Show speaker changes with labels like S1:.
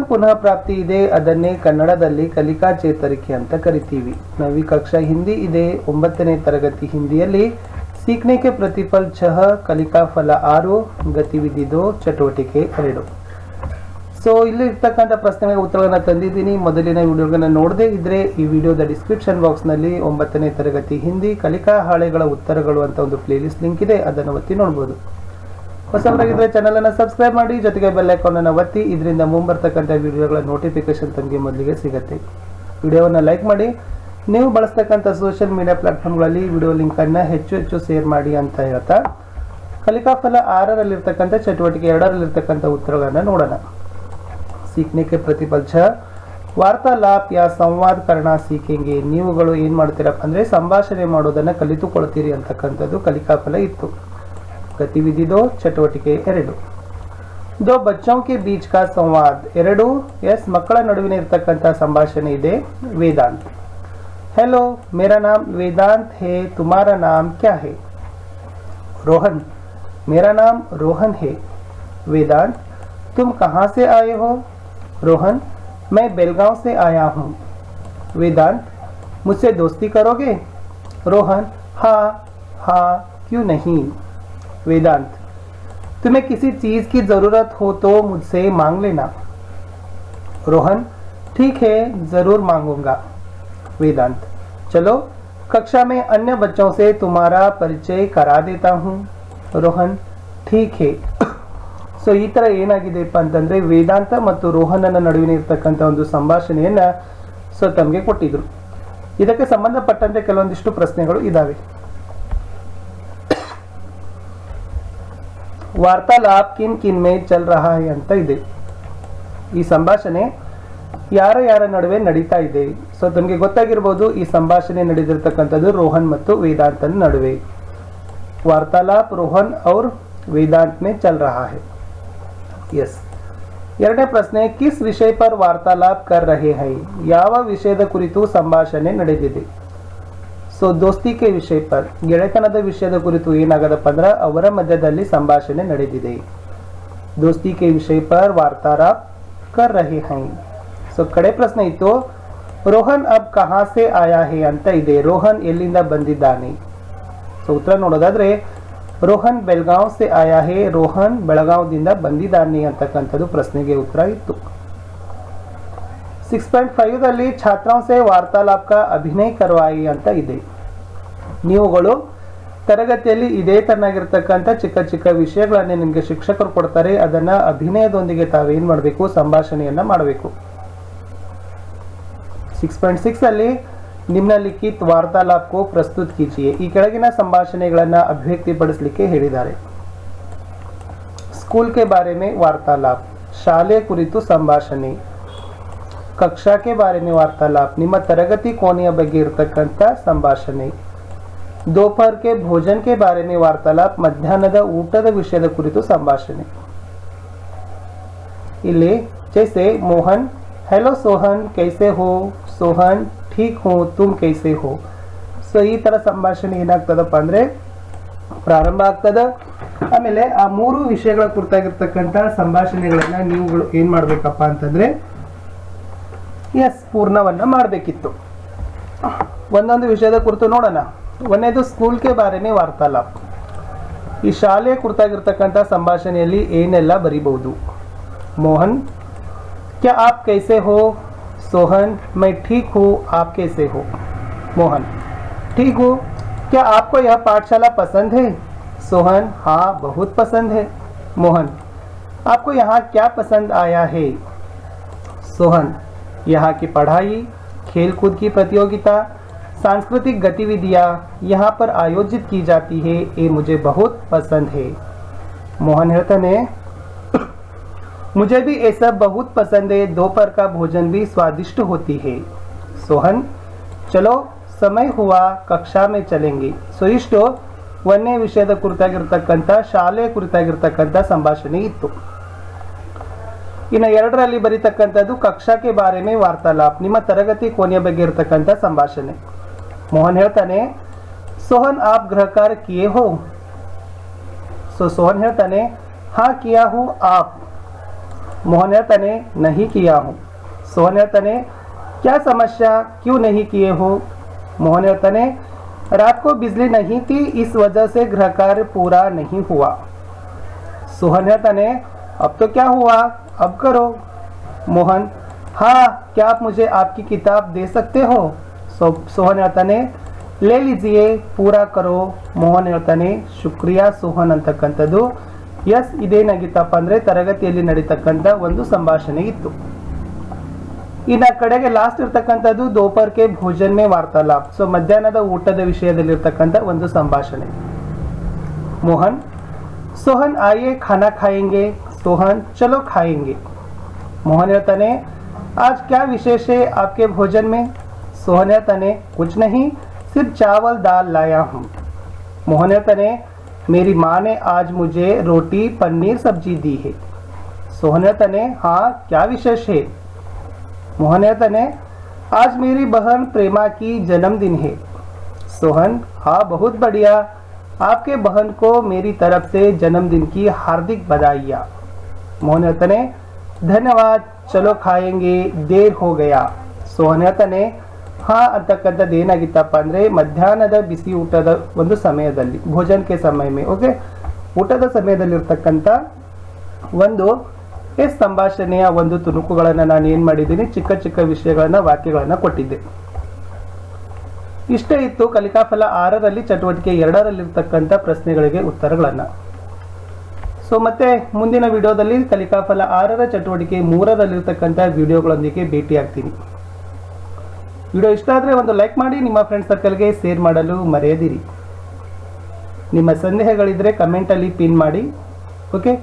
S1: ಪುನಃ ಪ್ರಾಪ್ತಿ ಇದೆ, ಅದನ್ನೇ ಕನ್ನಡದಲ್ಲಿ ಕಲಿಕಾ ಚೇತರಿಕೆ ಅಂತ ಕರಿತೀವಿ. ನवी कक्षा हिंदी ಇದೆ, 9ನೇ ತರಗತಿ ಹಿಂದಿಯಲ್ಲಿ सीखने के प्रतिफल 6, ಕಲಿಕಾ ಫಲ 6, ಗತಿವಿಧಿ 2, ಚಟುವಟಿಕೆ 2. ಸೊ ಇಲ್ಲಿ ಇರ್ತಕ್ಕಂಥ ಪ್ರಶ್ನೆಗಳಿಗೆ ಉತ್ತರಗಳನ್ನು ತಂದಿದ್ದೀನಿ. ಮೊದಲಿನ ವಿಡಿಯೋಗಳನ್ನ ನೋಡದೇ ಇದ್ರೆ ಈ ವಿಡಿಯೋದ ಡಿಸ್ಕ್ರಿಪ್ಷನ್ ಬಾಕ್ಸ್ನಲ್ಲಿ 9ನೇ ತರಗತಿ ಹಿಂದಿ ಕಲಿಕಾ ಹಾಳೆಗಳ ಉತ್ತರಗಳು ಅಂತ ಒಂದು ಪ್ಲೇಲಿಸ್ಟ್ ಲಿಂಕ್ ಇದೆ, ಅದನ್ನು ಒತ್ತಿ ನೋಡ್ಬೋದು. ಹೊಸಬರಾಗಿದ್ದರೆ ಚಾನಲ್ ಅನ್ನು ಸಬ್ಸ್ಕ್ರೈಬ್ ಮಾಡಿ, ಜೊತೆಗೆ ಬೆಲ್ ಐಕಾನ್ ಅನ್ನು ಒತ್ತಿ. ಇದರಿಂದ ಮುಂಬರ್ತಕ್ಕಂಥ ವಿಡಿಯೋಗಳ ನೋಟಿಫಿಕೇಶನ್ ತಮಗೆ ಮೊದಲಿಗೆ ಸಿಗುತ್ತೆ. ವಿಡಿಯೋವನ್ನು ಲೈಕ್ ಮಾಡಿ. ನೀವು ಬಳಸ್ತಕ್ಕಂಥ ಸೋಷಿಯಲ್ ಮೀಡಿಯಾ ಪ್ಲಾಟ್ಫಾರ್ಮ್ಗಳಲ್ಲಿ ವಿಡಿಯೋ ಲಿಂಕನ್ನು ಹೆಚ್ಚು ಶೇರ್ ಮಾಡಿ ಅಂತ ಹೇಳ್ತಾ ಕಲಿಕಾ ಫಲ 6ರಲ್ಲಿರ್ತಕ್ಕಂಥ ಚಟುವಟಿಕೆ 2ರಲ್ಲಿರ್ತಕ್ಕಂಥ ಉತ್ತರಗಳನ್ನು ನೋಡೋಣ. सीखने के प्रतिफल 6, ವಾರ್ತಾಲಾಪ್ ಯಾ ಸಂವಾದ ಕರ್ಣ ಸೀಕೆಂಗೆ. ನೀವುಗಳು ಏನು ಮಾಡ್ತೀರಪ್ಪ ಅಂದರೆ ಸಂಭಾಷಣೆ ಮಾಡೋದನ್ನು ಕಲಿತುಕೊಳ್ತೀರಿ ಅಂತಕ್ಕಂಥದ್ದು ಕಲಿಕಾ ಫಲ ಇತ್ತು. गतिविधि 2, ಚಟುವಟಿಕೆ 2. दो बच्चों के बीच का संवाद 2, यस ಮಕ್ಕಳ ನಡುವಿನ ಇರತಕ್ಕಂತ ಸಂಭಾಷಣೆ ಇದೆ. वेदांत, हेलो मेरा नाम वेदांत है, तुम्हारा नाम क्या है? रोहन, मेरा नाम रोहन है. वेदांत, तुम कहाँ से आए हो? रोहन, मैं बेलगांव से आया हूँ. वेदांत, मुझसे दोस्ती करोगे? रोहन, हाँ हाँ, क्यों नहीं. वेदांत, तुम्हें किसी चीज की जरूरत हो तो मुझसे मांग लेना. रोहन, ठीक है, जरूर मांगूंगा. वेदांत, चलो कक्षा में अन्य बच्चों से तुम्हारा परिचय करा देता हूँ. रोहन, ठीक है. ಸೊ ಈ ತರ ಏನಾಗಿದೆಪ್ಪ ಅಂತಂದ್ರೆ ವೇದಾಂತ ಮತ್ತು ರೋಹನನ ನಡುವಿನ ಇರ್ತಕ್ಕಂಥ ಒಂದು ಸಂಭಾಷಣೆಯನ್ನ ಸೊ ತಮಗೆ ಕೊಟ್ಟಿದ್ರು. ಇದಕ್ಕೆ ಸಂಬಂಧಪಟ್ಟಂತೆ ಕೆಲವೊಂದಿಷ್ಟು ಪ್ರಶ್ನೆಗಳು ಇದಾವೆ. ವಾರ್ತಾಲಾಪ್ ಕಿನ್ ಕಿನ್ ಮೇ ಚಲ್ ರಹಾ ಹೈ ಅಂತ ಇದೆ. ಈ ಸಂಭಾಷಣೆ ಯಾರ ನಡುವೆ ನಡೀತಾ ಇದೆ? ಸೊ ತಮಗೆ ಗೊತ್ತಾಗಿರ್ಬೋದು, ಈ ಸಂಭಾಷಣೆ ನಡೆದಿರ್ತಕ್ಕಂಥದ್ದು ರೋಹನ್ ಮತ್ತು ವೇದಾಂತನ ನಡುವೆ. ವಾರ್ತಾಲಾಪ್ ರೋಹನ್ और वेदांत में चल रहा है. यस. ಎರಡನೇ ಪ್ರಶ್ನೆ, ಕಿಸ್ ವಿಷಯ ಪರ್ ವಾರ್ತಾಲಾಪ್ ಕರ್ ರಹೆ ಹೈ. ಯಾವ ವಿಷಯದ ಕುರಿತು ಸಂಭಾಷಣೆ ನಡೆದಿದೆ? ಸೊ ದೋಸ್ತಿ ಕೆ ವಿಷಯ ಪರ್, ಗೆಳೆತನದ ವಿಷಯದ ಕುರಿತು ಏನಾಗದಪ್ಪ ಅಂದ್ರೆ ಅವರ ಮಧ್ಯದಲ್ಲಿ ಸಂಭಾಷಣೆ ನಡೆದಿದೆ. ದೋಸ್ತಿ ಕೆ ವಿಷಯ ಪರ್ ವಾರ್ತಾಲಾಪ್ ಕರ್ ರಹೆ ಹೈ. ಸೊ ಕಡೆ ಪ್ರಶ್ನೆ ಇತ್ತು, ರೋಹನ್ ಅಬ್ ಕಹಾ ಸೆ ಆಯಾ ಹೇ ಅಂತ ಇದೆ. ರೋಹನ್ ಎಲ್ಲಿಂದ ಬಂದಿದ್ದಾನೆ? ಸೊ ಉತ್ತರ ನೋಡೋದಾದ್ರೆ ರೋಹನ್ ಬೆಳಗಾವ್ ಸೆ ಆಯಾ ಹೇ. ರೋಹನ್ ಬೆಳಗಾವದಿಂದ ಬಂದಿದ್ದಾನೆ ಅಂತಕ್ಕಂಥದ್ದು ಪ್ರಶ್ನೆಗೆ ಉತ್ತರ ಇತ್ತು. 6.5ದಲ್ಲಿ ಛಾತ್ರಾಂ ಸೆ ವಾರ್ತಾಲಾಪ್ ಕಾ ಅಭಿನಯ ಕರ್ವಾಯಿ ಅಂತ ಇದೆ. ನೀವುಗಳು ತರಗತಿಯಲ್ಲಿ ಇದೇ ತರನಾಗಿರ್ತಕ್ಕಂಥ ಚಿಕ್ಕ ವಿಷಯಗಳನ್ನೇ ನಿಮಗೆ ಶಿಕ್ಷಕರು ಕೊಡ್ತಾರೆ, ಅದನ್ನ ಅಭಿನಯದೊಂದಿಗೆ ತಾವೇನ್ ಮಾಡಬೇಕು, ಸಂಭಾಷಣೆಯನ್ನ ಮಾಡಬೇಕು. 6.6ಅಲ್ಲಿ ನಿಮ್ನಲಿಖಿತ ವಾರ್ತಾಲಾಪ್ ಕೋ ಪ್ರಸ್ತುತ ಕೀಜಿಯೇ. ಈ ಕೆಳಗಿನ ಸಂಭಾಷಣೆಗಳನ್ನ ಅಭಿವ್ಯಕ್ತಿಪಡಿಸಲಿಕ್ಕೆ ಹೇಳಿದ್ದಾರೆ. ಸ್ಕೂಲ್ ಕೆ ಬಾರೆ ಮೇ ವಾರ್ತಾಲಾಪ್, ಶಾಲೆ ಕುರಿತು ಸಂಭಾಷಣೆ. ಕಕ್ಷಾ ಕೆ ಬಾರೆ ಮೇ ವಾರ್ತಾಲಾಪ್, ನಿಮ್ಮ ತರಗತಿ ಕೋಣೆಯ ಬಗ್ಗೆ ಇರತಕ್ಕಂಥ ಸಂಭಾಷಣೆ. दोपहर के भोजन के बारे में वार्तालाप, ಮಧ್ಯಾಹ್ನದ ಊಟದ ವಿಷಯದ ಕುರಿತು ಸಂಭಾಷಣೆ. ಇಲ್ಲಿ जैसे मोहन, हेलो सोहन कैसे हो? सोहन, ठीक हूँ, तुम कैसे हो? ಸೊ ಈ ತರ ಸಂಭಾಷಣೆ ಏನಾಗ್ತದಪ್ಪ ಅಂದ್ರೆ ಪ್ರಾರಂಭ ಆಗ್ತದ. ಆಮೇಲೆ ಆ ಮೂರು ವಿಷಯಗಳ ಕುರಿತಾಗಿರ್ತಕ್ಕಂಥ ಸಂಭಾಷಣೆಗಳನ್ನ ನೀವುಗಳು ಏನ್ ಮಾಡ್ಬೇಕಪ್ಪ ಅಂತಂದ್ರೆ ಪೂರ್ಣವನ್ನ ಮಾಡಬೇಕಿತ್ತು. ಒಂದೊಂದು ವಿಷಯದ ಕುರಿತು ನೋಡೋಣ. ಒಂದನೇದು ಸ್ಕೂಲ್ ಕೆ ಬಾರೆ ಮೇ ವಾರ್ತಾಲಾಪ್. ಈ ಶಾಲೆಯ ಕುರಿತಾಗಿರ್ತಕ್ಕಂಥ ಸಂಭಾಷಣೆಯಲ್ಲಿ ಏನೆಲ್ಲ ಬರೀಬಹುದು? मोहन, क्या आप कैसे हो? सोहन, मैं ठीक हूँ, आप कैसे हो? मोहन, ठीक हूँ. क्या आपको यह पाठशाला पसंद है? सोहन, हाँ बहुत पसंद है. मोहन, आपको यहाँ क्या पसंद आया है? सोहन, यहाँ की पढ़ाई, खेल कूद की प्रतियोगिता, सांस्कृतिक गतिविधियाँ यहाँ पर आयोजित की जाती है, ये मुझे बहुत पसंद है. मोहन ಹೇಳ್ತಾನೆ, मुझे भी ये सब बहुत पसंद है, दोपहर का भोजन भी स्वादिष्ट होती है. सोहन, चलो समय हुआ, कक्षा में चलेंगे. ಸೊ ಇಷ್ಟು ಒಂದನೇ ವಿಷಯದ ಕುರಿತಾಗಿರ್ತಕ್ಕಂಥ ಶಾಲೆಯ ಕುರಿತಾಗಿರ್ತಕ್ಕಂಥ ಸಂಭಾಷಣೆ ಇತ್ತು. ಇನ್ನು ಎರಡರಲ್ಲಿ ಬರೀತಕ್ಕಂಥದ್ದು ಕಕ್ಷಾಕ್ಕೆ ಬಾರೆ ಮೇ ವಾರ್ತಾಲಾಪ್, ನಿಮ್ಮ ತರಗತಿ ಕೋಣೆಯ ಬಗ್ಗೆ ಇರತಕ್ಕಂಥ ಸಂಭಾಷಣೆ. मोहन ಹೇಳ್ತಾನೆ, सोहन आप गृह कार्य किए हो? ಸೊ सोहन ಹೇಳ್ತಾನೆ, हाँ किया हूँ. आप मोहनियत ने नहीं किया हूँ। सोहनियत ने क्या समस्या, क्यों नहीं किए हो? मोहनियत ने रात को बिजली नहीं थी, इस वजह से गृह कार्य पूरा नहीं हुआ। सोहनियत ने अब तो क्या हुआ, अब करो। मोहन हाँ, क्या आप मुझे आपकी किताब दे सकते हो? सोहनियत ने ले लीजिए, पूरा करो। मोಹನಿಯತ ने ಶುಕ್ರಿಯಾ ಸೋಹನ್ ಅಂತಕ್ಕಂಥದ್ದು ಎಸ್ ಇದೇನಾಗಿತ್ತಪ್ಪ ಅಂದರೆ ತರಗತಿಯಲ್ಲಿ ನಡೀತಕ್ಕಂಥ ಒಂದು ಸಂಭಾಷಣೆ ಇತ್ತು. ಇನ್ನು ಕಡೆಗೆ ಲಾಸ್ಟ್ ಇರ್ತಕ್ಕಂಥದ್ದು ದೋಪರ್ ಕೆ ಭೋಜನ್ ಮೇ ವಾರ್ತಾಲಾಪ್. ಸೊ ಮಧ್ಯಾಹ್ನದ ಊಟದ ವಿಷಯದಲ್ಲಿರ್ತಕ್ಕಂಥ ಒಂದು ಸಂಭಾಷಣೆ. मोहन सोहन आइए खाना खाएंगे. सोहन चलो खाएंगे. मोहनियत ने आज क्या विशेष है आपके भोजन में? सोहनियत ने कुछ नहीं, सिर्फ चावल दाल लाया हूँ. मोहनियत ने मेरी माँ ने आज मुझे रोटी पनीर सब्जी दी है. सोहनियत ने हाँ, क्या विशेष है? मोहनियत ने आज मेरी बहन प्रेमा की जन्मदिन है. सोहन हाँ, बहुत बढ़िया, आपके बहन को मेरी तरफ से जन्मदिन की हार्दिक बधाइयाँ. मोहनियत ने धन्यवाद, चलो खाएंगे, देर हो गया. सोहनियत ने हाँ ಅಂತಕ್ಕಂಥದ್ದು ಏನಾಗಿತ್ತಪ್ಪ ಅಂದರೆ ಮಧ್ಯಾಹ್ನದ ಬಿಸಿ ಊಟದ ಒಂದು ಸಮಯದಲ್ಲಿ ಭೋಜನಕ್ಕೆ ಸಮಯ ಓಕೆ ಊಟದ ಸಮಯದಲ್ಲಿರ್ತಕ್ಕಂಥ ಒಂದು ಸಂಭಾಷಣೆಯ ಒಂದು ತುಣುಕುಗಳನ್ನು ನಾನು ಏನು ಮಾಡಿದ್ದೀನಿ, ಚಿಕ್ಕ ಚಿಕ್ಕ ವಿಷಯಗಳನ್ನು ವಾಕ್ಯಗಳನ್ನು ಕೊಟ್ಟಿದ್ದೆ. ಇಷ್ಟೇ ಇತ್ತು ಕಲಿಕಾಫಲ 6ರಲ್ಲಿ ಚಟುವಟಿಕೆ 2ರಲ್ಲಿರ್ತಕ್ಕಂಥ ಪ್ರಶ್ನೆಗಳಿಗೆ ಉತ್ತರಗಳನ್ನು. ಸೊ ಮತ್ತೆ ಮುಂದಿನ ವಿಡಿಯೋದಲ್ಲಿ ಕಲಿಕಾಫಲ 6ರ ಚಟುವಟಿಕೆ 3ರಲ್ಲಿರ್ತಕ್ಕಂಥ ವಿಡಿಯೋಗಳೊಂದಿಗೆ ಭೇಟಿಯಾಗ್ತೀನಿ. ವಿಡಿಯೋ ಇಷ್ಟ ಆದರೆ ಒಂದು ಲೈಕ್ ಮಾಡಿ, ನಿಮ್ಮ ಫ್ರೆಂಡ್ ಸರ್ಕಲ್ಗೆ ಶೇರ್ ಮಾಡಲು ಮರೆಯದಿರಿ. ನಿಮ್ಮ ಸಂದೇಹಗಳಿದ್ದರೆ ಕಮೆಂಟಲ್ಲಿ ಪಿನ್ ಮಾಡಿ. ಓಕೆ.